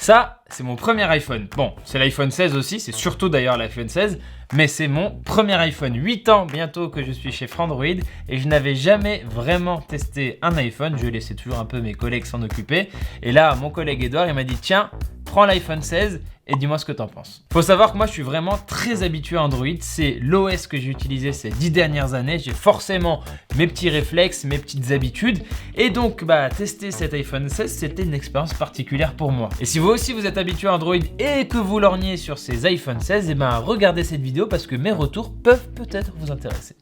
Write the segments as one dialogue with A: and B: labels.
A: Ça, c'est mon premier iPhone. Bon, c'est l'iPhone 16 aussi, c'est surtout d'ailleurs l'iPhone 16, mais c'est mon premier iPhone. 8 ans bientôt que je suis chez Frandroid et je n'avais jamais vraiment testé un iPhone. Je laissais toujours un peu mes collègues s'en occuper. Et là, mon collègue Edouard, il m'a dit tiens, prends l'iPhone 16 et dis-moi ce que t'en penses. Faut savoir que moi je suis vraiment très habitué à Android, c'est l'OS que j'ai utilisé ces 10 dernières années, j'ai forcément mes petits réflexes, mes petites habitudes et donc tester cet iPhone 16 c'était une expérience particulière pour moi. Et si vous aussi vous êtes habitué à Android et que vous lorgnez sur ces iPhone 16, regardez cette vidéo parce que mes retours peuvent peut-être vous intéresser.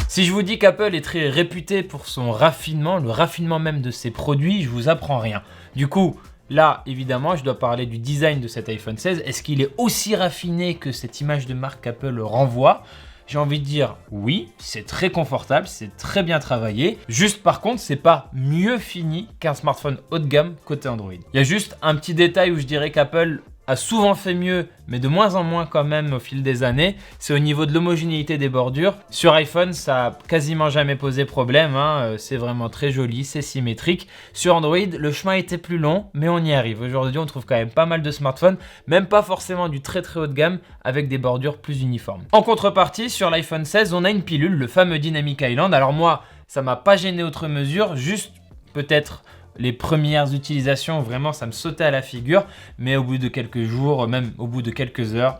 A: Si je vous dis qu'Apple est très réputé pour son raffinement, le raffinement même de ses produits, je vous apprends rien. Du coup, là, évidemment, je dois parler du design de cet iPhone 16. Est-ce qu'il est aussi raffiné que cette image de marque qu'Apple renvoie? J'ai envie de dire oui, c'est très confortable, c'est très bien travaillé. Juste par contre, c'est pas mieux fini qu'un smartphone haut de gamme côté Android. Il y a juste un petit détail où je dirais qu'Apple a souvent fait mieux, mais de moins en moins quand même au fil des années, c'est au niveau de l'homogénéité des bordures. Sur iPhone, ça a quasiment jamais posé problème, c'est vraiment très joli, c'est symétrique. Sur Android, le chemin était plus long, mais on y arrive. Aujourd'hui, on trouve quand même pas mal de smartphones, même pas forcément du très très haut de gamme, avec des bordures plus uniformes. En contrepartie, sur l'iPhone 16, on a une pilule, le fameux Dynamic Island. Alors moi, ça m'a pas gêné outre mesure, juste peut-être les premières utilisations, vraiment, ça me sautait à la figure. Mais au bout de quelques jours, même au bout de quelques heures,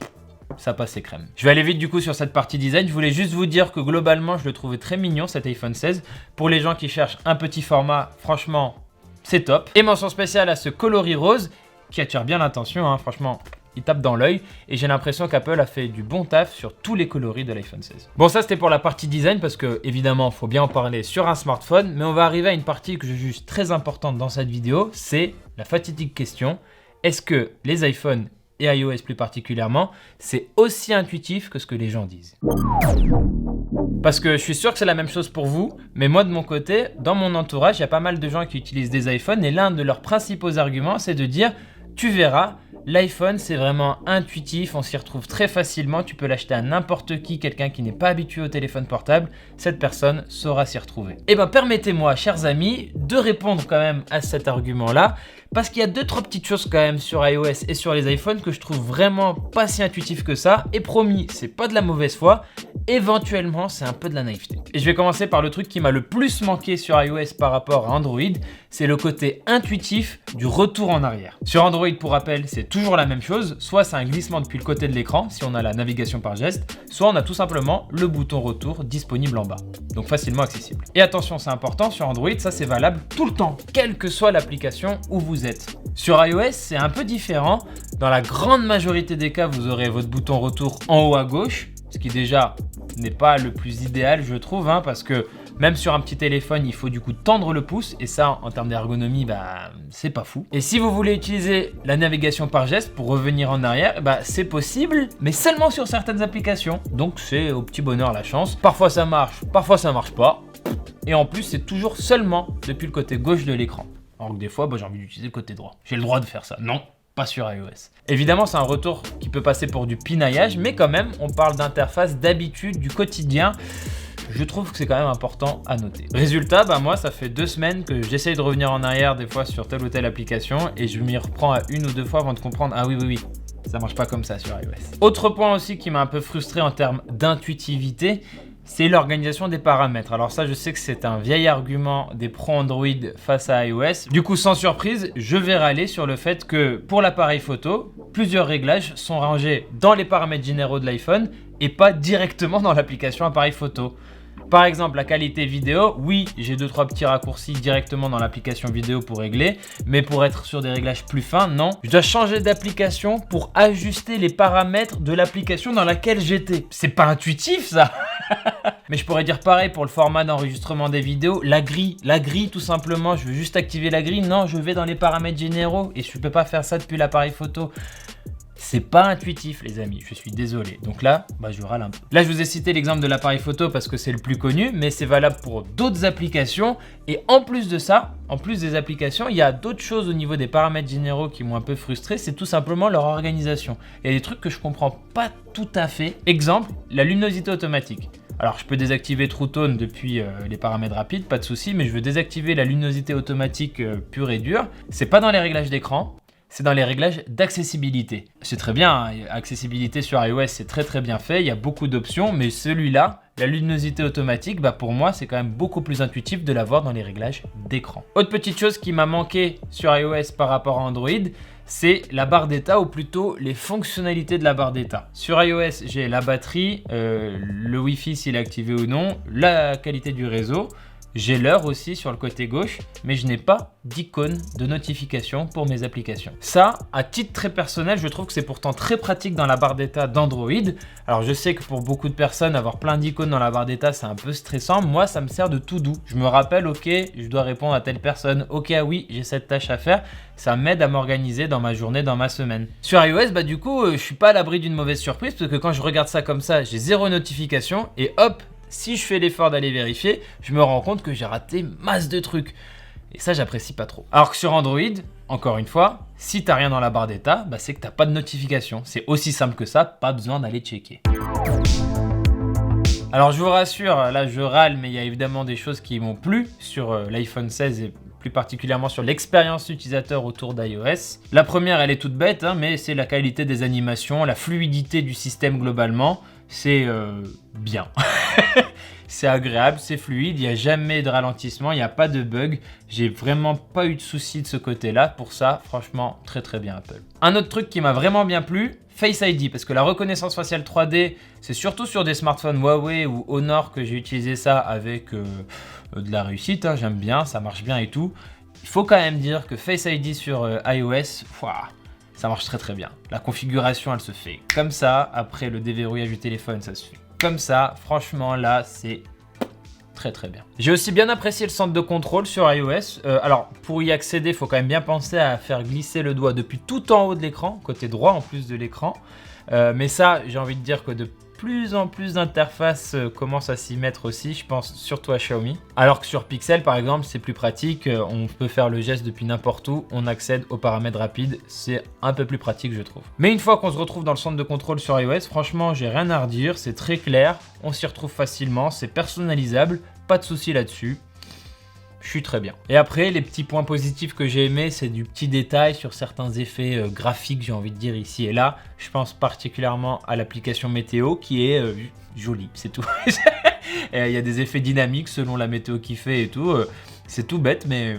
A: ça passait crème. Je vais aller vite du coup sur cette partie design. Je voulais juste vous dire que globalement, je le trouvais très mignon cet iPhone 16. Pour les gens qui cherchent un petit format, franchement, c'est top. Et mention spéciale à ce coloris rose qui attire bien l'attention, franchement. Il tape dans l'œil et j'ai l'impression qu'Apple a fait du bon taf sur tous les coloris de l'iPhone 16. Bon, ça c'était pour la partie design parce que évidemment, il faut bien en parler sur un smartphone, mais on va arriver à une partie que je juge très importante dans cette vidéo, c'est la fatidique question. Est-ce que les iPhones et iOS plus particulièrement, c'est aussi intuitif que ce que les gens disent? Parce que je suis sûr que c'est la même chose pour vous, mais moi de mon côté, dans mon entourage, il y a pas mal de gens qui utilisent des iPhones et l'un de leurs principaux arguments, c'est de dire « tu verras ». L'iPhone, c'est vraiment intuitif, on s'y retrouve très facilement, tu peux l'acheter à n'importe qui, quelqu'un qui n'est pas habitué au téléphone portable, cette personne saura s'y retrouver. Et permettez-moi, chers amis, de répondre quand même à cet argument-là, parce qu'il y a 2-3 petites choses quand même sur iOS et sur les iPhones que je trouve vraiment pas si intuitif que ça, et promis, c'est pas de la mauvaise foi, éventuellement, c'est un peu de la naïveté. Et je vais commencer par le truc qui m'a le plus manqué sur iOS par rapport à Android, c'est le côté intuitif du retour en arrière. Sur Android, pour rappel, c'est toujours la même chose, soit c'est un glissement depuis le côté de l'écran, si on a la navigation par geste, soit on a tout simplement le bouton retour disponible en bas, donc facilement accessible. Et attention, c'est important, sur Android, ça c'est valable tout le temps, quelle que soit l'application où vous êtes. Sur iOS, c'est un peu différent, dans la grande majorité des cas, vous aurez votre bouton retour en haut à gauche, ce qui déjà n'est pas le plus idéal je trouve, parce que même sur un petit téléphone il faut du coup tendre le pouce et ça en termes d'ergonomie c'est pas fou. Et si vous voulez utiliser la navigation par geste pour revenir en arrière, c'est possible mais seulement sur certaines applications, donc c'est au petit bonheur la chance. Parfois ça marche pas et en plus c'est toujours seulement depuis le côté gauche de l'écran, alors que des fois j'ai envie d'utiliser le côté droit. J'ai le droit de faire ça? Non, pas sur iOS. Évidemment, c'est un retour qui peut passer pour du pinaillage, mais quand même, on parle d'interface, d'habitude, du quotidien. Je trouve que c'est quand même important à noter. Résultat, moi, ça fait 2 semaines que j'essaye de revenir en arrière des fois sur telle ou telle application et je m'y reprends à 1 ou 2 fois avant de comprendre, ah oui, ça marche pas comme ça sur iOS. Autre point aussi qui m'a un peu frustré en termes d'intuitivité, c'est l'organisation des paramètres. Alors ça, je sais que c'est un vieil argument des pros Android face à iOS. Du coup, sans surprise, je vais râler sur le fait que pour l'appareil photo, plusieurs réglages sont rangés dans les paramètres généraux de l'iPhone et pas directement dans l'application appareil photo. Par exemple, la qualité vidéo, oui, j'ai 2-3 petits raccourcis directement dans l'application vidéo pour régler, mais pour être sur des réglages plus fins, non. Je dois changer d'application pour ajuster les paramètres de l'application dans laquelle j'étais. C'est pas intuitif ça. Mais je pourrais dire pareil pour le format d'enregistrement des vidéos, la grille tout simplement, je veux juste activer la grille, non, je vais dans les paramètres généraux et je peux pas faire ça depuis l'appareil photo. C'est pas intuitif les amis, je suis désolé. Donc là, je râle un peu. Là, je vous ai cité l'exemple de l'appareil photo parce que c'est le plus connu, mais c'est valable pour d'autres applications. Et en plus de ça, en plus des applications, il y a d'autres choses au niveau des paramètres généraux qui m'ont un peu frustré, c'est tout simplement leur organisation. Il y a des trucs que je comprends pas tout à fait. Exemple, la luminosité automatique. Alors je peux désactiver True Tone depuis les paramètres rapides, pas de souci, mais je veux désactiver la luminosité automatique pure et dure. C'est pas dans les réglages d'écran, c'est dans les réglages d'accessibilité. C'est très bien, hein, accessibilité sur iOS c'est très bien fait, il y a beaucoup d'options, mais celui-là, la luminosité automatique, pour moi c'est quand même beaucoup plus intuitif de l'avoir dans les réglages d'écran. Autre petite chose qui m'a manqué sur iOS par rapport à Android, c'est la barre d'état ou plutôt les fonctionnalités de la barre d'état. Sur iOS, j'ai la batterie, le Wi-Fi s'il est activé ou non, la qualité du réseau. J'ai l'heure aussi sur le côté gauche, mais je n'ai pas d'icône de notification pour mes applications. Ça, à titre très personnel, je trouve que c'est pourtant très pratique dans la barre d'état d'Android. Alors je sais que pour beaucoup de personnes, avoir plein d'icônes dans la barre d'état, c'est un peu stressant. Moi, ça me sert de tout doux. Je me rappelle, ok, je dois répondre à telle personne. Ok, ah oui, j'ai cette tâche à faire. Ça m'aide à m'organiser dans ma journée, dans ma semaine. Sur iOS, du coup, je suis pas à l'abri d'une mauvaise surprise parce que quand je regarde ça comme ça, j'ai 0 notification et hop, si je fais l'effort d'aller vérifier, je me rends compte que j'ai raté masse de trucs. Et ça, j'apprécie pas trop. Alors que sur Android, encore une fois, si t'as rien dans la barre d'état, c'est que t'as pas de notification. C'est aussi simple que ça, pas besoin d'aller checker. Alors je vous rassure, là je râle, mais il y a évidemment des choses qui m'ont plu sur l'iPhone 16 et plus particulièrement sur l'expérience utilisateur autour d'iOS. La première, elle est toute bête, mais c'est la qualité des animations, la fluidité du système globalement. C'est bien. C'est agréable, c'est fluide, il n'y a jamais de ralentissement, il n'y a pas de bug. J'ai vraiment pas eu de soucis de ce côté-là. Pour ça, franchement, très bien Apple. Un autre truc qui m'a vraiment bien plu, Face ID, parce que la reconnaissance faciale 3D, c'est surtout sur des smartphones Huawei ou Honor que j'ai utilisé ça avec de la réussite. J'aime bien, ça marche bien et tout. Il faut quand même dire que Face ID sur iOS, ça marche très bien. La configuration, elle se fait comme ça. Après le déverrouillage du téléphone, ça se fait comme ça. Franchement, là, c'est très bien. J'ai aussi bien apprécié le centre de contrôle sur iOS. Alors, pour y accéder, il faut quand même bien penser à faire glisser le doigt depuis tout en haut de l'écran, côté droit en plus de l'écran. Mais ça, j'ai envie de dire que de plus en plus d'interfaces commencent à s'y mettre aussi, je pense surtout à Xiaomi. Alors que sur Pixel par exemple, c'est plus pratique, on peut faire le geste depuis n'importe où, on accède aux paramètres rapides, c'est un peu plus pratique je trouve. Mais une fois qu'on se retrouve dans le centre de contrôle sur iOS, franchement j'ai rien à redire, c'est très clair, on s'y retrouve facilement, c'est personnalisable, pas de souci là-dessus. Je suis très bien. Et après, les petits points positifs que j'ai aimés, c'est du petit détail sur certains effets graphiques, j'ai envie de dire ici et là. Je pense particulièrement à l'application météo qui est jolie, c'est tout. Il y a des effets dynamiques selon la météo qu'il fait et tout. C'est tout bête, mais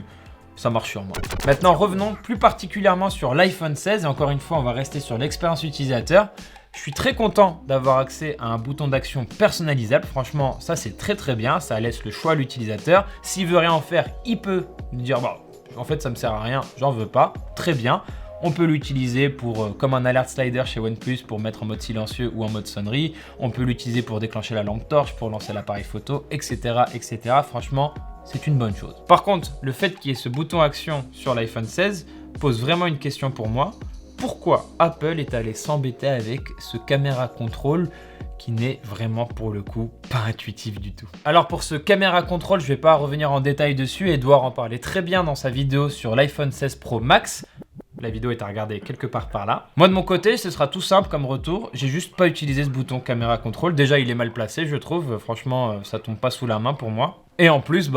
A: ça marche sur moi. Maintenant, revenons plus particulièrement sur l'iPhone 16. Et encore une fois, on va rester sur l'expérience utilisateur. Je suis très content d'avoir accès à un bouton d'action personnalisable. Franchement, ça c'est très bien. Ça laisse le choix à l'utilisateur. S'il veut rien en faire, il peut dire en fait ça me sert à rien, j'en veux pas. Très bien. On peut l'utiliser pour comme un alert slider chez OnePlus pour mettre en mode silencieux ou en mode sonnerie. On peut l'utiliser pour déclencher la lampe torche, pour lancer l'appareil photo, etc. Franchement, c'est une bonne chose. Par contre, le fait qu'il y ait ce bouton action sur l'iPhone 16 pose vraiment une question pour moi. Pourquoi Apple est allé s'embêter avec ce caméra control qui n'est vraiment pour le coup pas intuitif du tout. Alors pour ce caméra control, je ne vais pas revenir en détail dessus, Edouard en parlait très bien dans sa vidéo sur l'iPhone 16 Pro Max. La vidéo est à regarder quelque part par là. Moi de mon côté, ce sera tout simple comme retour. J'ai juste pas utilisé ce bouton caméra control. Déjà, il est mal placé, je trouve. Franchement, ça tombe pas sous la main pour moi. Et en plus,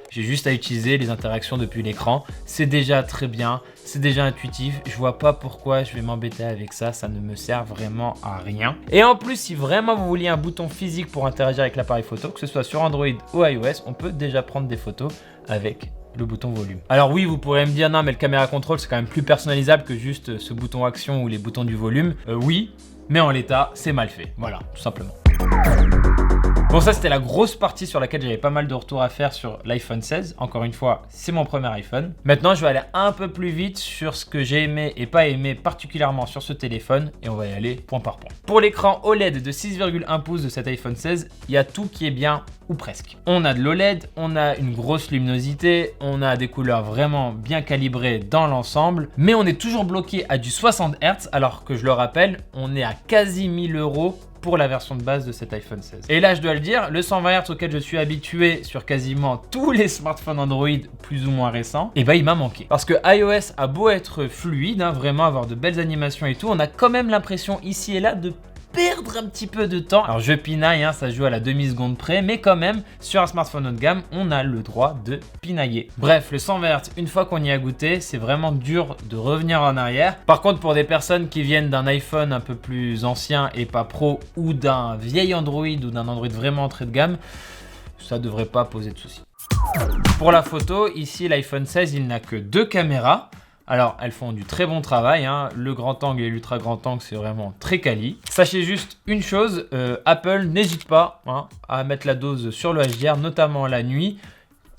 A: j'ai juste à utiliser les interactions depuis l'écran. C'est déjà très bien, c'est déjà intuitif. Je vois pas pourquoi je vais m'embêter avec ça. Ça ne me sert vraiment à rien. Et en plus, si vraiment vous vouliez un bouton physique pour interagir avec l'appareil photo, que ce soit sur Android ou iOS, on peut déjà prendre des photos avec le bouton volume. Alors oui, vous pourrez me dire non mais le caméra control c'est quand même plus personnalisable que juste ce bouton action ou les boutons du volume. Oui, mais en l'état c'est mal fait. Voilà, tout simplement. Bon, ça c'était la grosse partie sur laquelle j'avais pas mal de retours à faire sur l'iPhone 16. Encore une fois, c'est mon premier iPhone. Maintenant, je vais aller un peu plus vite sur ce que j'ai aimé et pas aimé particulièrement sur ce téléphone et on va y aller point par point. Pour l'écran OLED de 6,1 pouces de cet iPhone 16, il y a tout qui est bien ou presque. On a de l'OLED, on a une grosse luminosité, on a des couleurs vraiment bien calibrées dans l'ensemble, mais on est toujours bloqué à du 60 Hz alors que je le rappelle, on est à quasi 1000 € pour la version de base de cet iPhone 16. Et là, je dois le dire, le 120 Hz auquel je suis habitué sur quasiment tous les smartphones Android plus ou moins récents, il m'a manqué. Parce que iOS a beau être fluide, vraiment avoir de belles animations et tout, on a quand même l'impression ici et là de perdre un petit peu de temps. Alors je pinaille, hein, ça joue à la demi-seconde près, mais quand même, sur un smartphone haut de gamme, on a le droit de pinailler. Bref, le 120 Hz, une fois qu'on y a goûté, c'est vraiment dur de revenir en arrière. Par contre, pour des personnes qui viennent d'un iPhone un peu plus ancien et pas pro, ou d'un vieil Android ou d'un Android vraiment entrée de gamme, ça devrait pas poser de soucis. Pour la photo, ici l'iPhone 16, il n'a que 2 caméras. Alors, elles font du très bon travail, hein. Le grand angle et l'ultra grand angle, c'est vraiment très quali. Sachez juste une chose, Apple n'hésite pas, hein, à mettre la dose sur le HDR, notamment la nuit,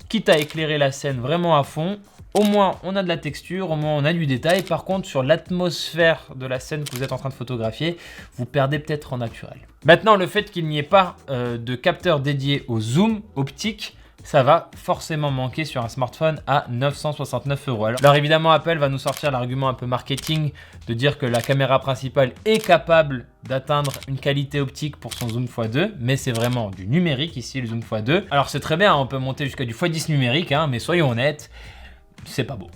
A: quitte à éclairer la scène vraiment à fond. Au moins, on a de la texture, au moins, on a du détail. Par contre, sur l'atmosphère de la scène que vous êtes en train de photographier, vous perdez peut-être en naturel. Maintenant, le fait qu'il n'y ait pas de capteur dédié au zoom optique, ça va forcément manquer sur un smartphone à 969 €. Alors évidemment, Apple va nous sortir l'argument un peu marketing de dire que la caméra principale est capable d'atteindre une qualité optique pour son zoom x2, mais c'est vraiment du numérique ici, le zoom x2. Alors c'est très bien, on peut monter jusqu'à du x10 numérique, hein, mais soyons honnêtes, c'est pas beau.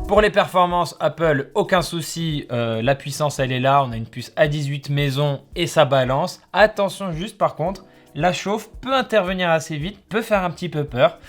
A: Pour les performances, Apple, aucun souci, la puissance elle est là, on a une puce A18 maison et ça balance. Attention juste par contre, la chauffe peut intervenir assez vite, peut faire un petit peu peur,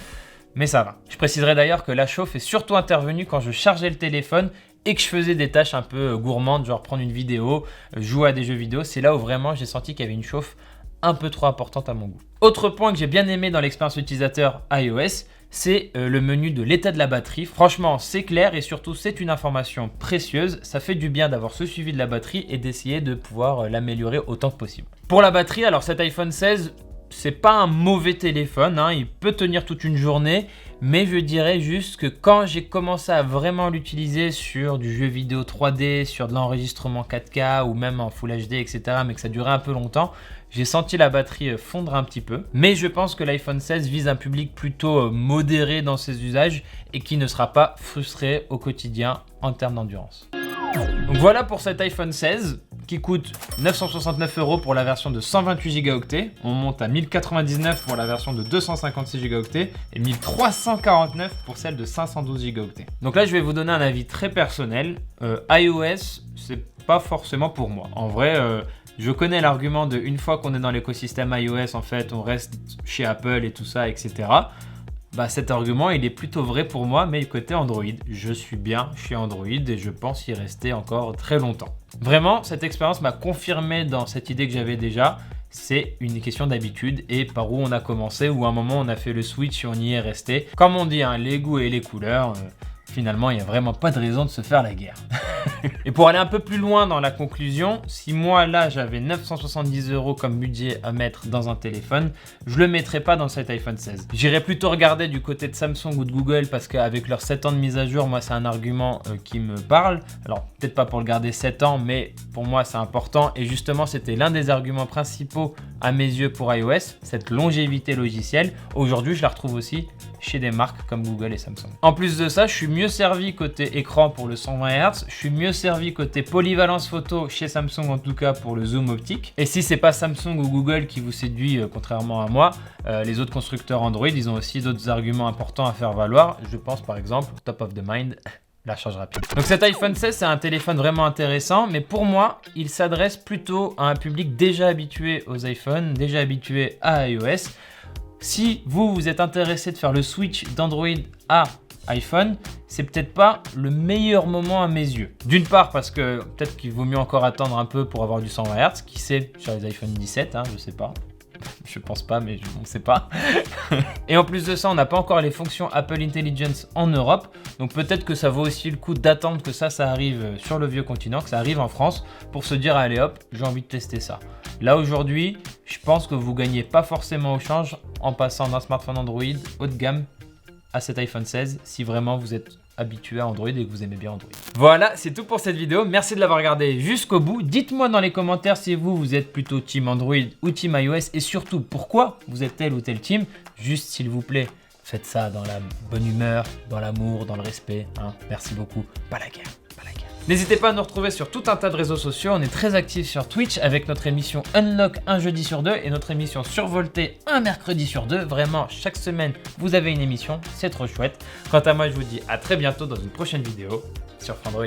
A: mais ça va. Je préciserai d'ailleurs que la chauffe est surtout intervenue quand je chargeais le téléphone et que je faisais des tâches un peu gourmandes, genre prendre une vidéo, jouer à des jeux vidéo. C'est là où vraiment j'ai senti qu'il y avait une chauffe un peu trop importante à mon goût. Autre point que j'ai bien aimé dans l'expérience utilisateur iOS, c'est le menu de l'état de la batterie. Franchement, c'est clair et surtout, c'est une information précieuse. Ça fait du bien d'avoir ce suivi de la batterie et d'essayer de pouvoir l'améliorer autant que possible. Pour la batterie, alors cet iPhone 16, c'est pas un mauvais téléphone, hein, il peut tenir toute une journée, mais je dirais juste que quand j'ai commencé à vraiment l'utiliser sur du jeu vidéo 3D, sur de l'enregistrement 4K ou même en Full HD, etc., mais que ça durait un peu longtemps, j'ai senti la batterie fondre un petit peu. Mais je pense que l'iPhone 16 vise un public plutôt modéré dans ses usages et qui ne sera pas frustré au quotidien en termes d'endurance. Donc voilà pour cet iPhone 16 qui coûte 969 € pour la version de 128 Go. On monte à 1099 pour la version de 256 Go et 1349 pour celle de 512 Go. Donc là, je vais vous donner un avis très personnel. iOS, c'est pas forcément pour moi. En vrai, je connais l'argument de une fois qu'on est dans l'écosystème iOS, en fait, on reste chez Apple et tout ça, etc. Bah, cet argument, il est plutôt vrai pour moi, mais côté Android, je suis bien chez Android et je pense y rester encore très longtemps. Vraiment, cette expérience m'a confirmé dans cette idée que j'avais déjà. C'est une question d'habitude et par où on a commencé, ou à un moment on a fait le switch et on y est resté. Comme on dit, hein, les goûts et les couleurs, finalement, il n'y a vraiment pas de raison de se faire la guerre. Et pour aller un peu plus loin dans la conclusion, si moi là j'avais 970 € comme budget à mettre dans un téléphone, je le mettrais pas dans cet iPhone 16. J'irais plutôt regarder du côté de Samsung ou de Google parce qu'avec leurs 7 ans de mise à jour, moi c'est un argument qui me parle. Alors peut-être pas pour le garder 7 ans, mais pour moi c'est important et justement c'était l'un des arguments principaux à mes yeux pour iOS, cette longévité logicielle. Aujourd'hui je la retrouve aussi chez des marques comme Google et Samsung. En plus de ça, je suis mieux servi côté écran pour le 120 Hz, je suis mieux servi côté polyvalence photo chez Samsung en tout cas pour le zoom optique. Et si c'est pas Samsung ou Google qui vous séduit contrairement à moi, les autres constructeurs Android, ils ont aussi d'autres arguments importants à faire valoir. Je pense par exemple top of the mind, la charge rapide. Donc cet iPhone 16, c'est un téléphone vraiment intéressant, mais pour moi, il s'adresse plutôt à un public déjà habitué aux iPhones, déjà habitué à iOS. Si vous êtes intéressé de faire le switch d'Android à iPhone, c'est peut-être pas le meilleur moment à mes yeux. D'une part parce que peut-être qu'il vaut mieux encore attendre un peu pour avoir du 120 Hz, qui sait sur les iPhone 17, hein, je sais pas. Je pense pas, mais on ne sait pas. Et en plus de ça, on n'a pas encore les fonctions Apple Intelligence en Europe. Donc peut-être que ça vaut aussi le coup d'attendre que ça arrive sur le vieux continent, que ça arrive en France, pour se dire allez hop, j'ai envie de tester ça. Là aujourd'hui, je pense que vous gagnez pas forcément au change en passant d'un smartphone Android haut de gamme à cet iPhone 16 si vraiment vous êtes habitué à Android et que vous aimez bien Android. Voilà, c'est tout pour cette vidéo. Merci de l'avoir regardé jusqu'au bout. Dites-moi dans les commentaires si vous êtes plutôt team Android ou team iOS et surtout pourquoi vous êtes tel ou tel team. Juste s'il vous plaît, faites ça dans la bonne humeur, dans l'amour, dans le respect. Hein. Merci beaucoup. Pas la guerre. N'hésitez pas à nous retrouver sur tout un tas de réseaux sociaux. On est très actifs sur Twitch avec notre émission Unlock un jeudi sur 2 et notre émission Survolté un mercredi sur 2. Vraiment, chaque semaine, vous avez une émission. C'est trop chouette. Quant à moi, je vous dis à très bientôt dans une prochaine vidéo sur Frandroid.